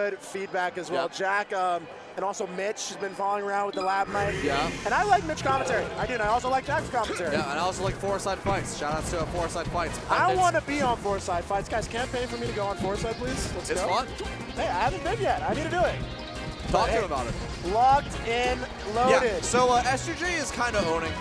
Good feedback as well. Yep. Jack and also Mitch has been following around with the lab mic. Yeah. And I like Mitch commentary. I do, and I also like Jack's commentary. Yeah, and I also like Four-Side Fights. Shout out to Four-Side Fights. I want to be on Four-Side Fights. Guys, campaign for me to go on Four-Side, please. Let's It's go. fun. Hey, I haven't been yet. I need to do it. Talk But, to him about it. Locked in, loaded. Yeah, so S2J is kind of owning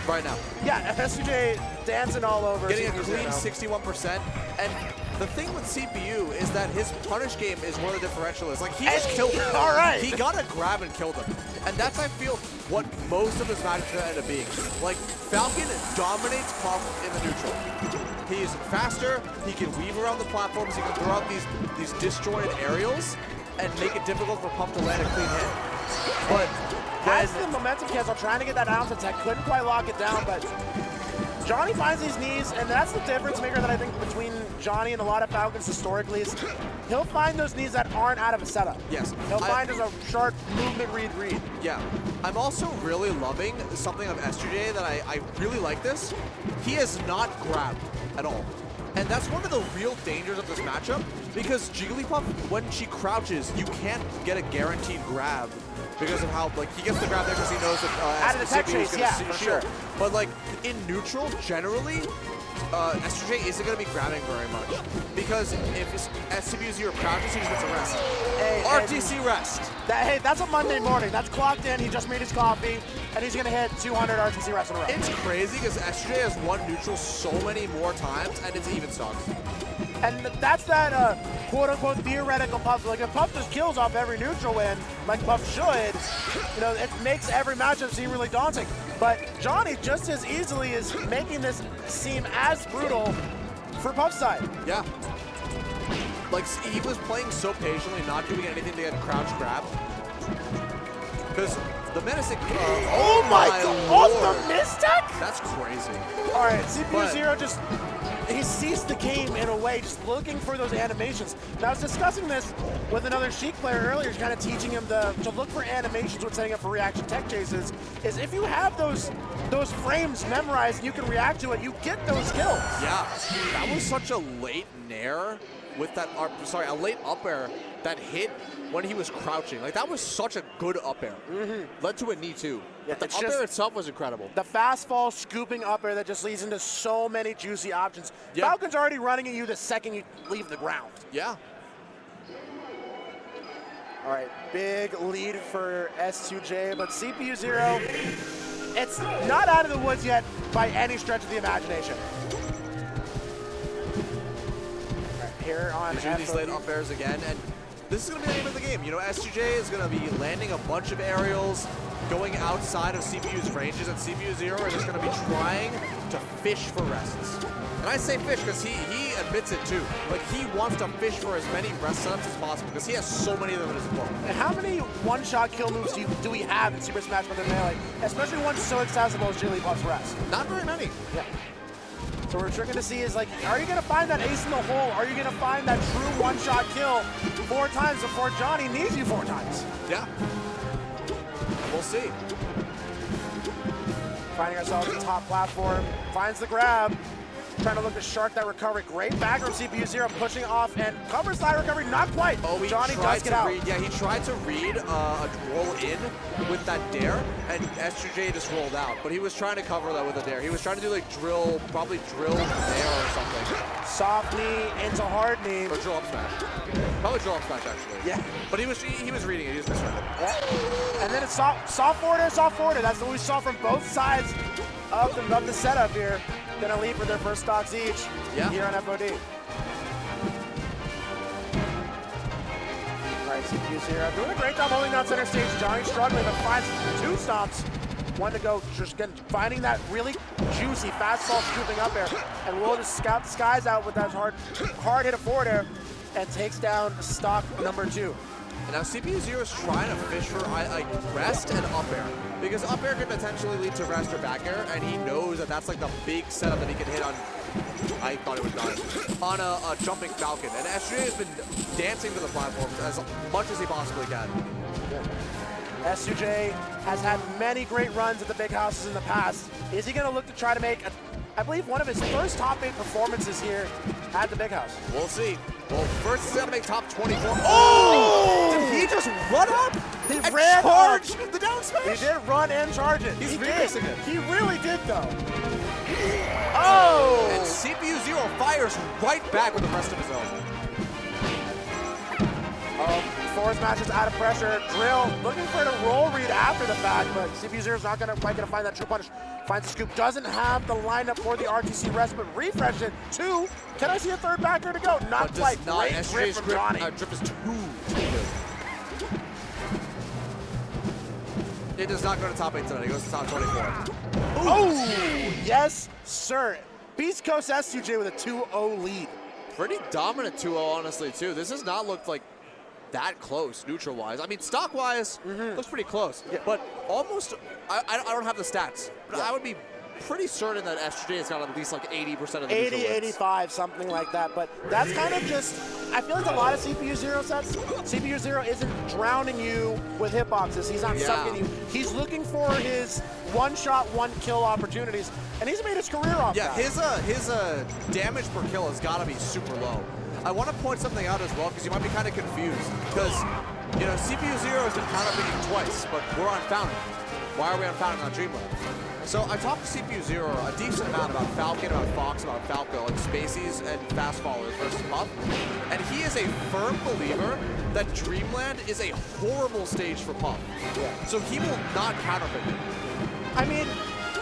right now. Yeah, S2J dancing all over. Getting a CPU0. clean 61%. And the thing with CPU is that his punish game is where the differential is. Like, he just killed him. All right. He got a grab and killed him. And that's, I feel, what most of his matches end up being. Like, Falcon dominates Puff in the neutral. He's faster, he can weave around the platforms, he can throw out these disjointed aerials and make it difficult for Puff to land a clean hit. But has the momentum cancel, trying to get that ounce attack, couldn't quite lock it down, but Johnny finds these knees, and that's the difference maker that I think between Johnny and a lot of Falcons historically is he'll find those knees that aren't out of a setup. Yes. He'll find as a sharp movement read. Yeah. I'm also really loving something of S2J that I really like this. He has not grabbed at all. And that's one of the real dangers of this matchup, because Jigglypuff, when she crouches, you can't get a guaranteed grab because of how, like, he gets the grab there because he knows that out of the tech chase, yeah, for sure. But, like, in neutral, generally, S2J isn't going to be grabbing very much, because if CPU0 crouches, he just gets a rest. Hey, RTC rest. Hey, that's a Monday morning. That's clocked in. He just made his coffee, and he's going to hit 200 RTC rests in a row. It's crazy because S2J has won neutral so many more times, and it's even stocks. And that's that quote-unquote theoretical Puff. Like, if Puff just kills off every neutral win, like Puff should, you know, it makes every matchup seem really daunting. But Johnny just as easily is making this seem as brutal for Puff's side. Yeah. Like, he was playing so patiently, not doing anything to get crouch grab. Because the menacing... oh my God! Off the mistech? That's crazy. All right, CPU0 just... he seized the game in a way, just looking for those animations. And I was discussing this with another Sheik player earlier, kind of teaching him to look for animations when setting up for reaction tech chases, is if you have those frames memorized and you can react to it, you get those kills. Yeah, that was such a late nair with that, a late up air that hit when he was crouching. Like, that was such a good up air. Led to a knee too. Yeah, but the up air itself was incredible. The fast fall scooping up air that just leads into so many juicy options. Yeah. Falcon's already running at you the second you leave the ground. Yeah. All right, big lead for S2J, but CPU0, it's not out of the woods yet by any stretch of the imagination. All right, here on these late up airs again, and this is going to be the name of the game. You know, S2J is going to be landing a bunch of aerials, going outside of CPU's ranges, and CPU0 is just going to be trying to fish for rests. And I say fish because he admits it too. Like, he wants to fish for as many rest setups as possible because he has so many of them in his book. And how many one-shot kill moves do we have in Super Smash Bros. Melee? Especially one so accessible as Jigglypuff's rest. Not very many. Yeah. So what we're trying to see is, like, are you going to find that ace in the hole? Are you going to find that true one-shot kill 4 times before Johnny needs you 4 times? Yeah. We'll see. Finding ourselves at the top platform. Finds the grab. Trying to look to shark that recovery. Great back from CPU0, pushing off and covers side recovery. Not quite. Oh, Johnny does get out. Yeah, he tried to read a roll in with that dare, and S2J just rolled out. But he was trying to cover that with a dare. He was trying to do like probably drill there or something. Soft knee into hard knee. Or drill up smash. Probably drill up smash actually. Yeah. But he was reading it. He was misread it. Yeah. And then it's soft forwarder. That's what we saw from both sides of the setup here. Gonna leave with their first stocks each here on FOD. All right, CPU0 doing a great job holding down center stage. Johnny struggling, but finds 2 stomps. One to go, just finding that really juicy fastball scooping up air. And will just scout the skies out with that hard hit of forward air and takes down stock number 2. And now CPU0 is trying to fish for like rest and up air. Because up air could potentially lead to rest or back air, and he knows that that's like the big setup that he can hit on. I thought it was done. On a jumping Falcon. And S2J has been dancing to the platforms as much as he possibly can. Yeah. S2J has had many great runs at the big houses in the past. Is he going to look to try to make, I believe, one of his first top 8 performances here at the big house? We'll see. Well, first he's gonna make top 24. Oh! Did he just run up He and ran charge up. the down smash? He did run and charge it. He's He remixing did. it. He really did, though. Oh! And CPU0 fires right back with the rest of his own. Forward smash is out of pressure. Drill looking for the roll read after the fact, but CPU0 is not quite gonna find that true punish. Finds the scoop, doesn't have the lineup for the RTC rest, but refresh it. 2. Can I see a third back there to go? Not But quite. does not. Great grip SJ's from Johnny. drip is too good. It does not go to top 8 tonight. It goes to top 24. Oh, yes, sir. Beast Coast S2J with a 2-0 lead. Pretty dominant 2-0, honestly, too. This has not looked like that close, neutral-wise. I mean, stock-wise, looks pretty close. Yeah. But almost, I don't have the stats, but I would be pretty certain that S2J has got at least like 80% of the 80, neutral 85, something like that. But that's kind of just, I feel like a lot of CPU0 sets, CPU0 isn't drowning you with hitboxes. He's not sucking you. He's looking for his one-shot, one-kill opportunities, and he's made his career off that. His damage per kill has got to be super low. I want to point something out as well, because you might be kind of confused, because, you know, CPU0 has been counterpicking twice, but we're on Fountain. Why are we on Fountain, not Dreamland? So I talked to CPU0 a decent amount about Falcon, about Fox, about Falco, and Spaceys and fast followers versus Puff. And he is a firm believer that Dreamland is a horrible stage for Puff. Yeah. So he will not counterpick it. I mean,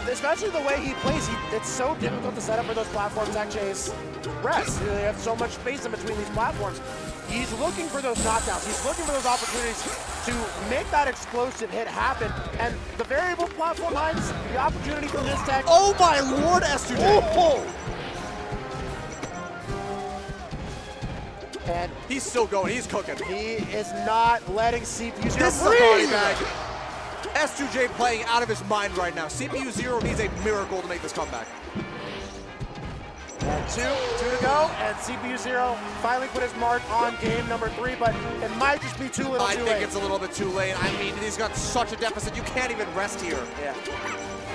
especially the way he plays, it's so difficult to set up for those platforms that chase rest. They have so much space in between these platforms. He's looking for those knockdowns. He's looking for those opportunities to make that explosive hit happen. And the variable platform heights, the opportunity from this tech. Oh my lord, S2J! Oh! And he's still going, he's cooking. He is not letting CPU0 This is a body bag. S2J playing out of his mind right now. CPU0 needs a miracle to make this comeback. And two to go, and CPU0 finally put his mark on game number 3, but it might just be too little I too think late. it's a little bit too late. I mean, he's got such a deficit, you can't even rest here. Yeah.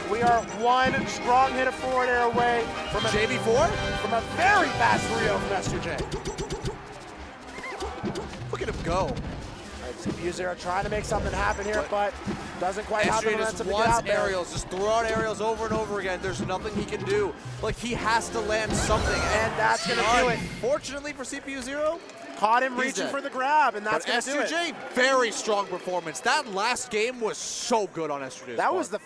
We are one strong hit of forward air away from a JB4? From a very fast 3-0 from S2J. Look at him go. CPU0 trying to make something happen here, but doesn't quite have the momentum to get out there. Aerials, just throw out aerials over and over again. There's nothing he can do. Like, he has to land something. And that's going to do it. Fortunately for CPU0, caught him reaching for the grab, and that's going to do it. S2J, very strong performance. That last game was so good on S2J's That was the